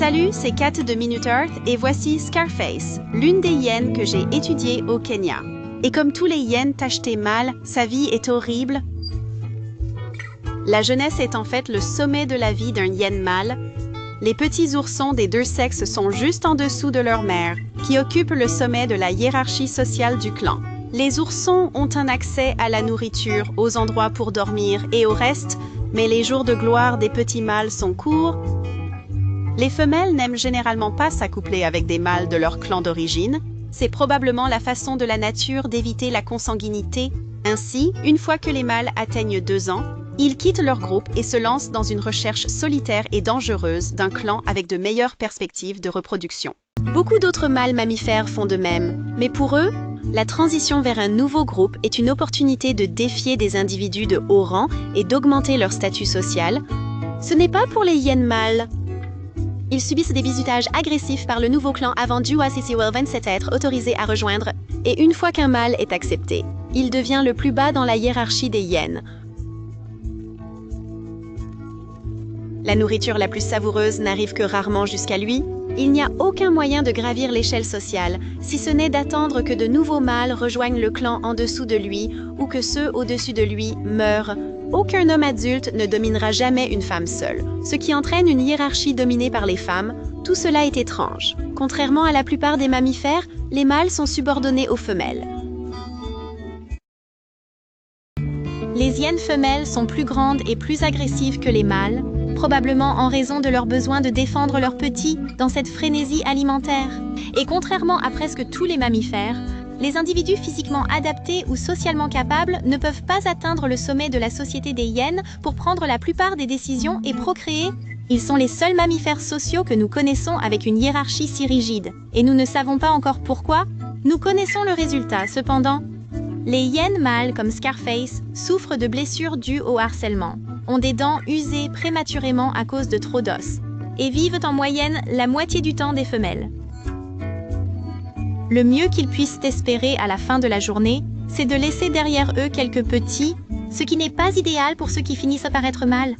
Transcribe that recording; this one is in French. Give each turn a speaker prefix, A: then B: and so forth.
A: Salut, c'est Kat de Minute Earth et voici Scarface, l'une des hyènes que j'ai étudiées au Kenya. Et comme tous les hyènes tachetées mâles, sa vie est horrible. La jeunesse est en fait le sommet de la vie d'un hyène mâle. Les petits oursons des deux sexes sont juste en dessous de leur mère, qui occupe le sommet de la hiérarchie sociale du clan. Les oursons ont un accès à la nourriture, aux endroits pour dormir et au reste, mais les jours de gloire des petits mâles sont courts. Les femelles n'aiment généralement pas s'accoupler avec des mâles de leur clan d'origine. C'est probablement la façon de la nature d'éviter la consanguinité. Ainsi, une fois que les mâles atteignent 2 ans, ils quittent leur groupe et se lancent dans une recherche solitaire et dangereuse d'un clan avec de meilleures perspectives de reproduction. Beaucoup d'autres mâles mammifères font de même, mais pour eux, la transition vers un nouveau groupe est une opportunité de défier des individus de haut rang et d'augmenter leur statut social. Ce n'est pas pour les hyènes mâles. Ils subissent des bizutages agressifs par le nouveau clan avant Juwa-CCWL 27 être autorisé à rejoindre, et une fois qu'un mâle est accepté, il devient le plus bas dans la hiérarchie des hyènes. La nourriture la plus savoureuse n'arrive que rarement jusqu'à lui. Il n'y a aucun moyen de gravir l'échelle sociale, si ce n'est d'attendre que de nouveaux mâles rejoignent le clan en dessous de lui ou que ceux au-dessus de lui meurent. Aucun homme adulte ne dominera jamais une femme seule, ce qui entraîne une hiérarchie dominée par les femmes. Tout cela est étrange. Contrairement à la plupart des mammifères, les mâles sont subordonnés aux femelles. Les hyènes femelles sont plus grandes et plus agressives que les mâles, probablement en raison de leur besoin de défendre leurs petits dans cette frénésie alimentaire. Et contrairement à presque tous les mammifères, les individus physiquement adaptés ou socialement capables ne peuvent pas atteindre le sommet de la société des hyènes pour prendre la plupart des décisions et procréer. Ils sont les seuls mammifères sociaux que nous connaissons avec une hiérarchie si rigide. Et nous ne savons pas encore pourquoi. Nous connaissons le résultat, cependant. Les hyènes mâles comme Scarface souffrent de blessures dues au harcèlement, ont des dents usées prématurément à cause de trop d'os, et vivent en moyenne la moitié du temps des femelles. Le mieux qu'ils puissent espérer à la fin de la journée, c'est de laisser derrière eux quelques petits, ce qui n'est pas idéal pour ceux qui finissent par être mâles.